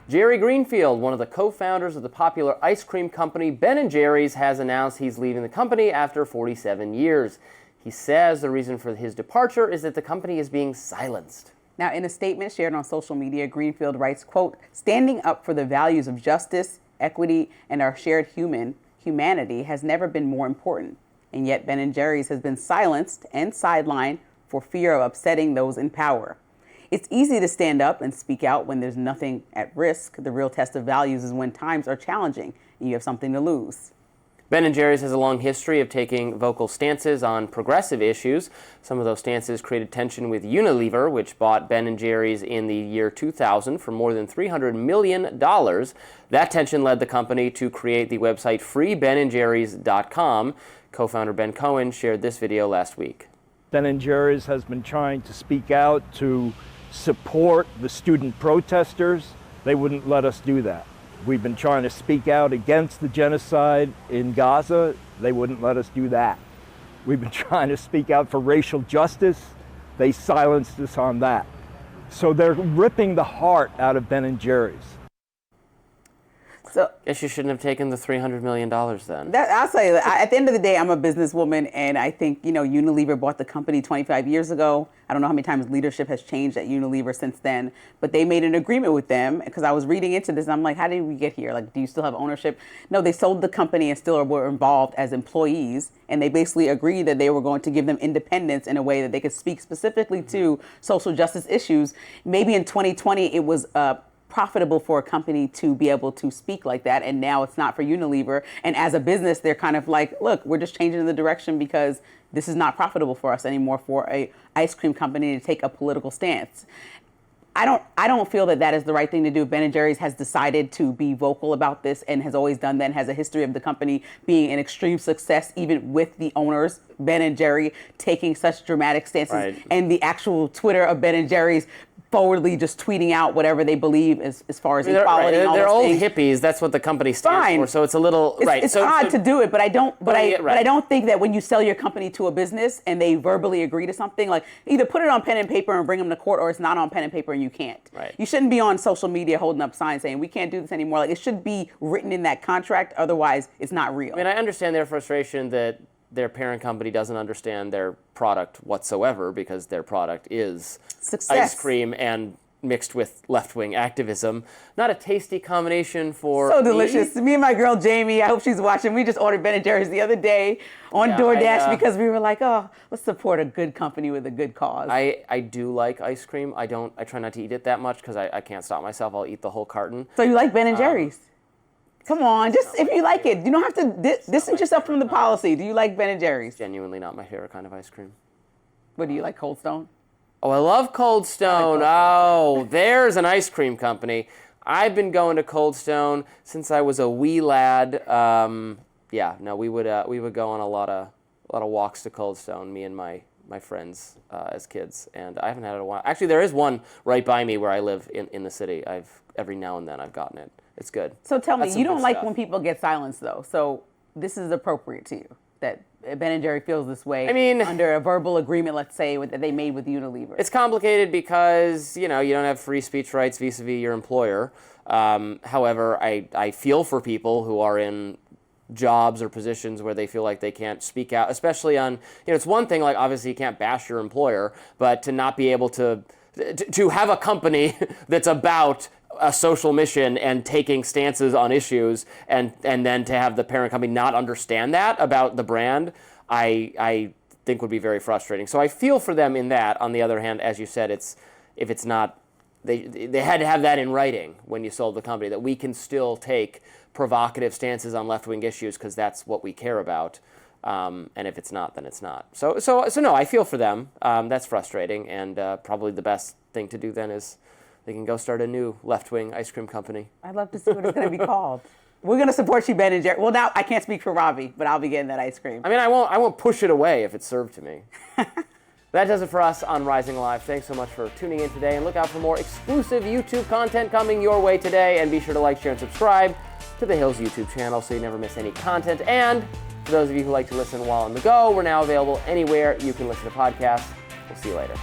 Jerry Greenfield, one of the co-founders of the popular ice cream company Ben & Jerry's, has announced he's leaving the company after 47 years. He says the reason for his departure is that the company is being silenced. Now, in a statement shared on social media, Greenfield writes, quote, "Standing up for the values of justice, equity, and our shared humanity has never been more important. And yet Ben & Jerry's has been silenced and sidelined for fear of upsetting those in power. It's easy to stand up and speak out when there's nothing at risk. The real test of values is when times are challenging and you have something to lose." Ben & Jerry's has a long history of taking vocal stances on progressive issues. Some of those stances created tension with Unilever, which bought Ben & Jerry's in the year 2000 for more than $300 million. That tension led the company to create the website freebenandjerrys.com. Co-founder Ben Cohen shared this video last week. Ben & Jerry's has been trying to speak out to support the student protesters. They wouldn't let us do that. We've been trying to speak out against the genocide in Gaza. They wouldn't let us do that. We've been trying to speak out for racial justice. They silenced us on that. So they're ripping the heart out of Ben & Jerry's. So, guess you shouldn't have taken the $300 million then. I'll say, at the end of the day, I'm a businesswoman, and I think, Unilever bought the company 25 years ago. I don't know how many times leadership has changed at Unilever since then, but they made an agreement with them, because I was reading into this, and I'm like, how did we get here? Like, do you still have ownership? No, they sold the company and still were involved as employees, and they basically agreed that they were going to give them independence in a way that they could speak specifically to social justice issues. Maybe in 2020, it was profitable for a company to be able to speak like that, and now it's not for Unilever. And as a business, they're kind of like, look, we're just changing the direction because this is not profitable for us anymore for a ice cream company to take a political stance. I don't feel that is the right thing to do. Ben & Jerry's has decided to be vocal about this and has always done that, and has a history of the company being an extreme success, even with the owners, Ben & Jerry, taking such dramatic stances. Right. And the actual Twitter of Ben & Jerry's forwardly just tweeting out whatever they believe as far as equality and all they're those old things. hippies. That's what the company stands for. So it's a little It's odd to do it, but I don't think that when you sell your company to a business and they verbally agree to something, like either put it on pen and paper and bring them to court, or it's not on pen and paper and you can't. Right. You shouldn't be on social media holding up signs saying we can't do this anymore. Like, it should be written in that contract. Otherwise, it's not real. I mean, I understand their frustration that their parent company doesn't understand their product whatsoever, because their product is success. Ice cream and mixed with left-wing activism. Not a tasty combination for so delicious. Me and my girl Jamie, I hope she's watching. We just ordered Ben & Jerry's the other day on DoorDash because we were like, oh, let's support a good company with a good cause. I do like ice cream. I try not to eat it that much because I can't stop myself. I'll eat the whole carton. So you like Ben & Jerry's? Come on, just if you like it. You don't have to distance yourself from the policy. Do you like Ben & Jerry's? Genuinely not my favorite kind of ice cream. What do you like, Cold Stone? Oh, I love Cold Stone. Oh, there's an ice cream company. I've been going to Cold Stone since I was a wee lad. We would go on a lot of walks to Cold Stone, me and my friends as kids, and I haven't had it in a while. Actually, there is one right by me where I live in the city. Every now and then I've gotten it. It's good. So tell me, you don't like stuff. when people get silenced, though. So this is appropriate to you, that Ben & Jerry feels this way. I mean, under a verbal agreement, let's say, that they made with Unilever. It's complicated because, you don't have free speech rights vis-a-vis your employer. However, I feel for people who are in jobs or positions where they feel like they can't speak out, especially on, it's one thing, like, obviously you can't bash your employer, but to not be able to have a company that's about a social mission and taking stances on issues, and then to have the parent company not understand that about the brand, I think would be very frustrating. So I feel for them in that. On the other hand, as you said, if it's not, they had to have that in writing when you sold the company, that we can still take provocative stances on left-wing issues because that's what we care about. And if it's not, then it's not. So no, I feel for them. That's frustrating, and probably the best thing to do then is they can go start a new left-wing ice cream company. I'd love to see what it's going to be called. We're going to support you, Ben & Jerry. Well, now I can't speak for Robbie, but I'll be getting that ice cream. I mean, I won't push it away if it's served to me. That does it for us on Rising Live. Thanks so much for tuning in today, and look out for more exclusive YouTube content coming your way today. And be sure to like, share, and subscribe to The Hill's YouTube channel so you never miss any content. And for those of you who like to listen while on the go, we're now available anywhere you can listen to podcasts. We'll see you later.